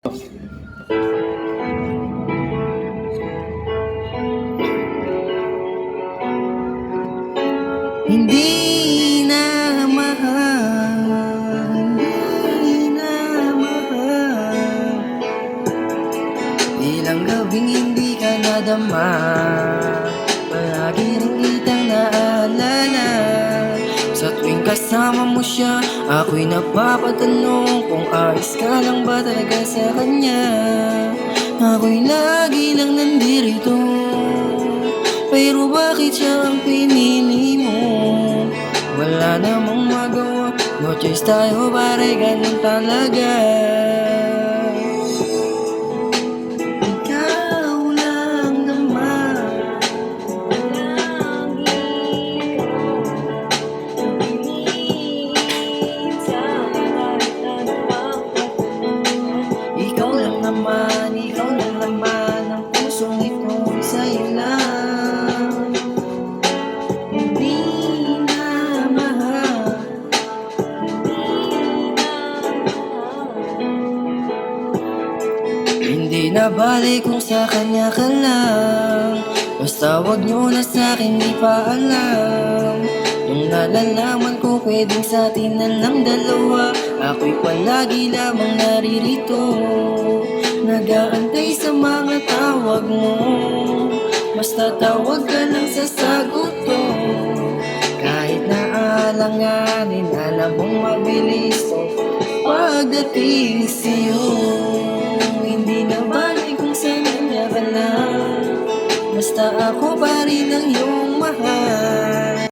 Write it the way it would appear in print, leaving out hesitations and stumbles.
Hindi na mahal, hindi na mahal. Ilang gabing hindi ka nadama, palagi rin kitang naalala. Sa tuwing kasama mo siya, ako'y napapatanong kung ayos ka lang ba talaga sa kanya. Ako'y lagi lang nandirito, pero bakit siya ang pinili mo? Wala namang magawa, no choice tayo, pare, ganun talaga. Ikaw lang naman, lagi ko pinilit sa kahit ano ang pagkakas. Ikaw lang naman ang pusong ito'y sa'yo lang. Hindi na mahal, hindi na bale kung sa kanya ka lang. Basta wag nyo na sa'kin ipaalam. Nung nalalaman ko pwedeng sa'tin na lang dalawa, ako'y palagi lamang naririto, nag-aantay sa mga tawag mo. Basta tawag ka lang sasagot ko. Kahit na alanganin, alam mong mabilis to pagdating sa'yo. Hindi na balik kung saan kanya ka lang, basta ako pa rin ang iyong mahal.